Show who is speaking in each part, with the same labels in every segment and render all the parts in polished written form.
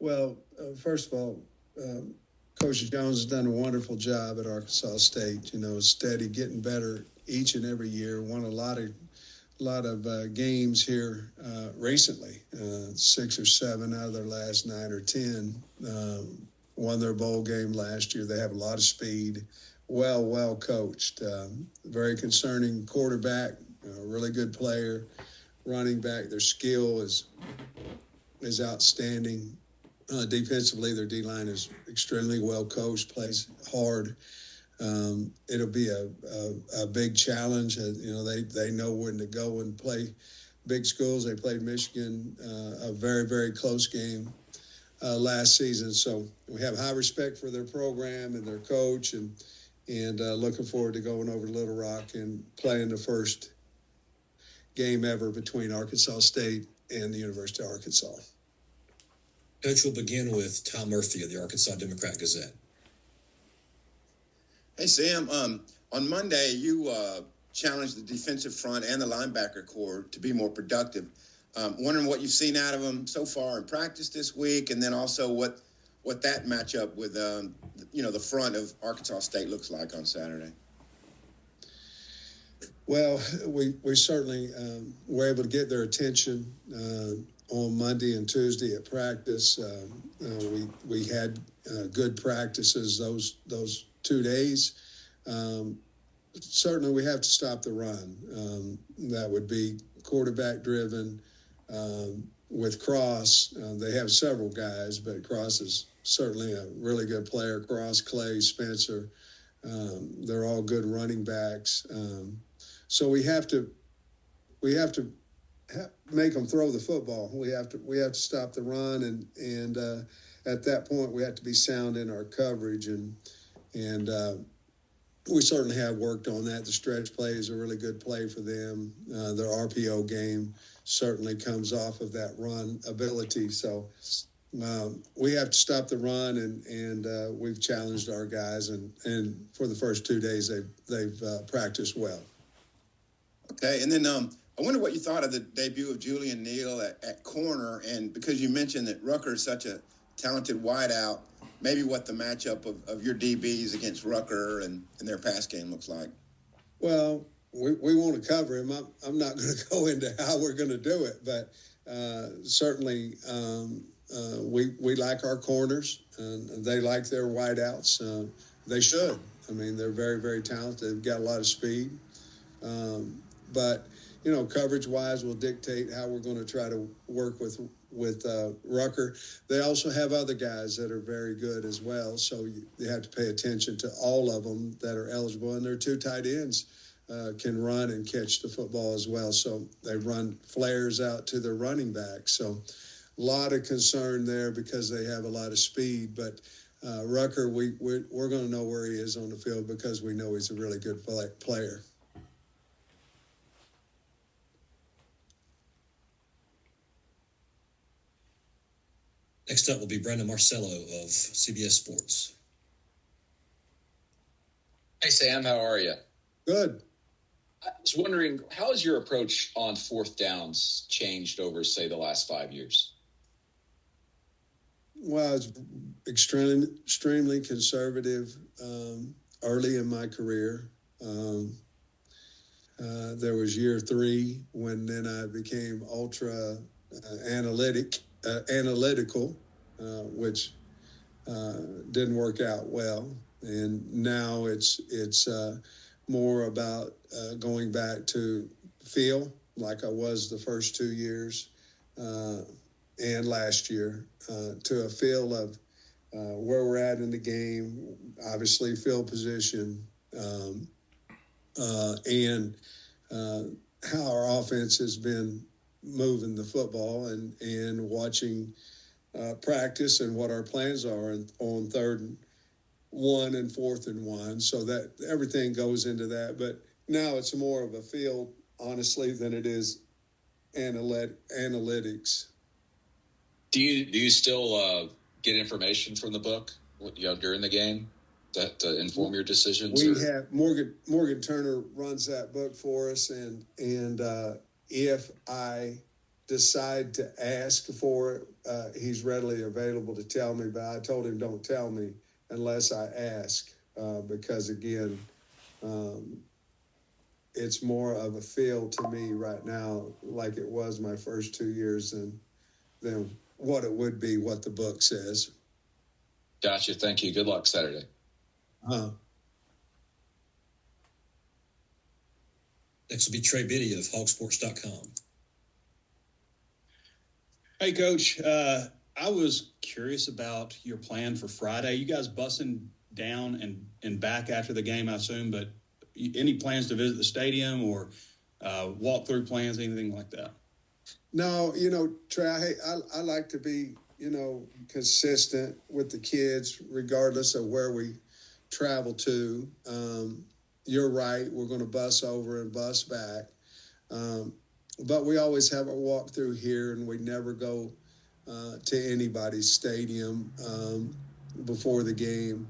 Speaker 1: Well, first of all, Coach Jones has done a wonderful job at Arkansas State. Steady, getting better each and every year. Won a lot of games here recently. 6 or 7 out of their last 9 or 10. Won their bowl game last year. They have a lot of speed. Well coached. Very concerning quarterback. Really good player. Running back. Their skill is outstanding. Defensively, their D-line is extremely well coached, plays hard. It'll be a big challenge. They know when to go and play big schools. They played Michigan, a very, very close game last season. So we have high respect for their program and their coach, and looking forward to going over to Little Rock and playing the first game ever between Arkansas State and the University of Arkansas.
Speaker 2: Coach, will begin with Tom Murphy of the Arkansas Democrat-Gazette.
Speaker 3: Hey, Sam, on Monday, you challenged the defensive front and the linebacker core to be more productive. Wondering what you've seen out of them so far in practice this week, and then also what that matchup with the front of Arkansas State looks like on Saturday.
Speaker 1: Well, we certainly were able to get their attention on Monday and Tuesday at practice. We had good practices those 2 days. Certainly we have to stop the run. That would be quarterback driven with Cross. They have several guys, but Cross is certainly a really good player. Cross, Clay, Spencer, they're all good running backs. So we have to make them throw the football. We have to stop the run, and at that point we have to be sound in our coverage, and we certainly have worked on that. The stretch play is a really good play for them. Their RPO game certainly comes off of that run ability. So we have to stop the run, and we've challenged our guys, and for the first 2 days they've practiced well.
Speaker 3: Okay, and then I wonder what you thought of the debut of Julian Neal at corner, and because you mentioned that Rucker is such a talented wideout, maybe what the matchup of your DBs against Rucker and their pass game looks like.
Speaker 1: Well, we want to cover him. I'm not going to go into how we're going to do it, but certainly we like our corners, and they like their wideouts. They should. I mean, they're very, very talented. They've got a lot of speed. But coverage-wise will dictate how we're going to try to work with Rucker. They also have other guys that are very good as well, so you have to pay attention to all of them that are eligible. And their 2 tight ends can run and catch the football as well, so they run flares out to their running back. So a lot of concern there because they have a lot of speed. But Rucker, we're going to know where he is on the field because we know he's a really good player.
Speaker 2: Next up will be Brandon Marcello of CBS Sports.
Speaker 4: Hey, Sam, how are you?
Speaker 1: Good.
Speaker 4: I was wondering, how has your approach on 4th downs changed over, say, the last 5 years?
Speaker 1: Well, it's extremely conservative early in my career. There was year 3 when then I became ultra analytical, which didn't work out well. And now it's more about going back to feel like I was the first 2 years and last year, to a feel of where we're at in the game, obviously field position, and how our offense has been moving the football and watching practice and what our plans are on 3rd and 1 and 4th and 1. So that everything goes into that. But now it's more of a feel, honestly, than it is analytics.
Speaker 4: Do you still get information from the book during the game that inform your decisions?
Speaker 1: We have Morgan Turner runs that book for us, and if I decide to ask for it, he's readily available to tell me, but I told him don't tell me unless I ask, because again, it's more of a feel to me right now like it was my first 2 years than what it would be what the book says.
Speaker 4: Gotcha. Thank you. Good luck Saturday.
Speaker 2: Next will be Trey Biddy of HawgBeat.com.
Speaker 5: Hey, Coach. I was curious about your plan for Friday. You guys busting down and back after the game, I assume, but any plans to visit the stadium or walk-through plans, anything like that?
Speaker 1: No, Trey, I like to be, consistent with the kids regardless of where we travel to. You're right. We're going to bus over and bus back. But we always have a walkthrough here, and we never go to anybody's stadium before the game.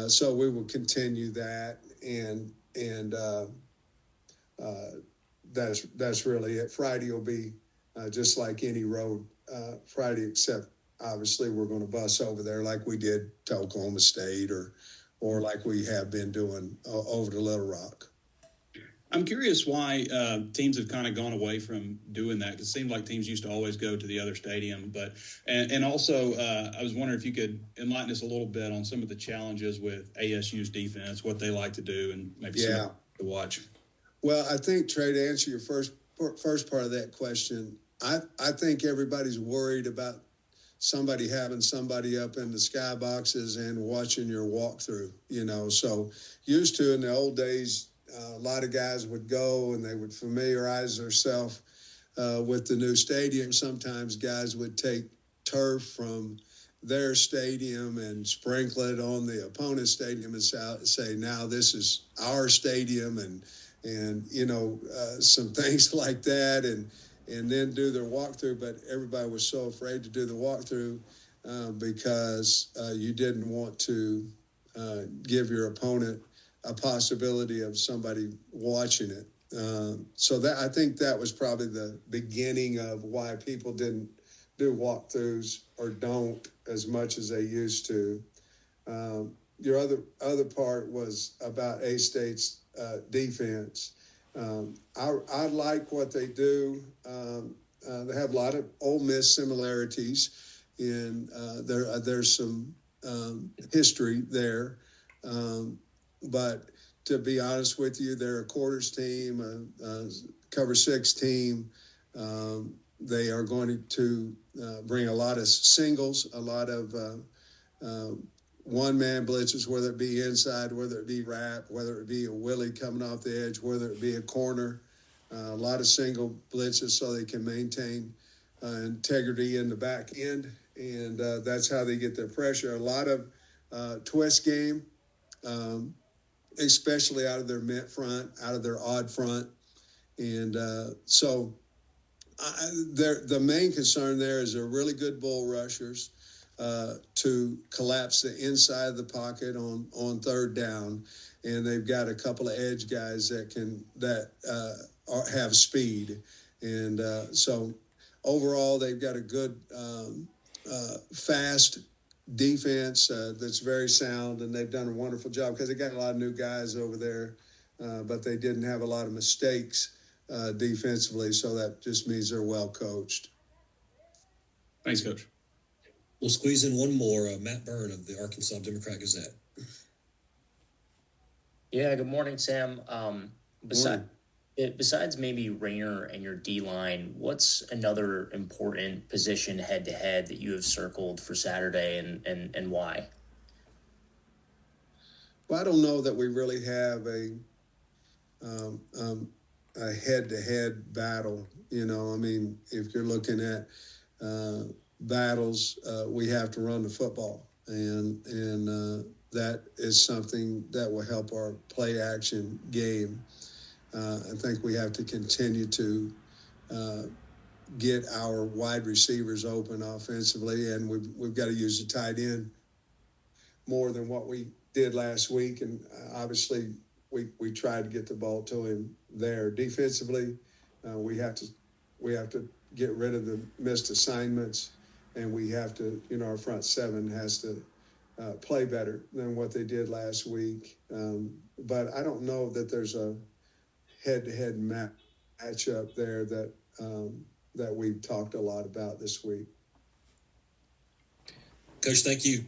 Speaker 1: So we will continue that, and that's really it. Friday will be just like any road Friday, except obviously we're going to bus over there like we did to Oklahoma State or like we have been doing over to Little Rock.
Speaker 5: I'm curious why teams have kind of gone away from doing that, because it seemed like teams used to always go to the other stadium. But and also, I was wondering if you could enlighten us a little bit on some of the challenges with ASU's defense, what they like to do, and maybe something to watch.
Speaker 1: Well, I think, Trey, to answer your first part of that question, I think everybody's worried about somebody having somebody up in the skyboxes and watching your walkthrough, So used to in the old days, a lot of guys would go and they would familiarize themselves with the new stadium. Sometimes guys would take turf from their stadium and sprinkle it on the opponent's stadium and say, now this is our stadium, and some things like that, and then do their walkthrough. But everybody was so afraid to do the walkthrough because you didn't want to give your opponent a possibility of somebody watching it. So that, I think that was probably the beginning of why people didn't do walkthroughs or don't as much as they used to. Your other part was about A-State's defense. I like what they do. They have a lot of Ole Miss similarities in there's some history there. But to be honest with you, they're a quarters team, a cover 6 team. They are going to bring a lot of singles, a lot of one-man blitzes, whether it be inside, whether it be wrap, whether it be a Willie coming off the edge, whether it be a corner, a lot of single blitzes so they can maintain integrity in the back end. And that's how they get their pressure. A lot of twist game, especially out of their mint front, out of their odd front. And so the main concern there is they're really good bull rushers to collapse the inside of the pocket on third down. And they've got a couple of edge guys that have speed. And so overall, they've got a good, fast defense that's very sound, and they've done a wonderful job because they got a lot of new guys over there, but they didn't have a lot of mistakes defensively, so that just means they're well coached.
Speaker 5: Thanks, Coach.
Speaker 2: We'll squeeze in one more. Matt Byrne of the Arkansas Democrat-Gazette.
Speaker 6: Yeah, good morning, Sam. Besides maybe Rayner and your D-line, what's another important position head-to-head that you have circled for Saturday, and why?
Speaker 1: Well, I don't know that we really have a head-to-head battle. I mean, if you're looking at battles, we have to run the football, and that is something that will help our play-action game. I think we have to continue to get our wide receivers open offensively, and we've got to use the tight end more than what we did last week. And obviously, we tried to get the ball to him there. Defensively, we have to get rid of the missed assignments, and we have to, our front seven has to play better than what they did last week. But I don't know that there's a head-to-head matchup there that we've talked a lot about this week.
Speaker 2: Coach, thank you.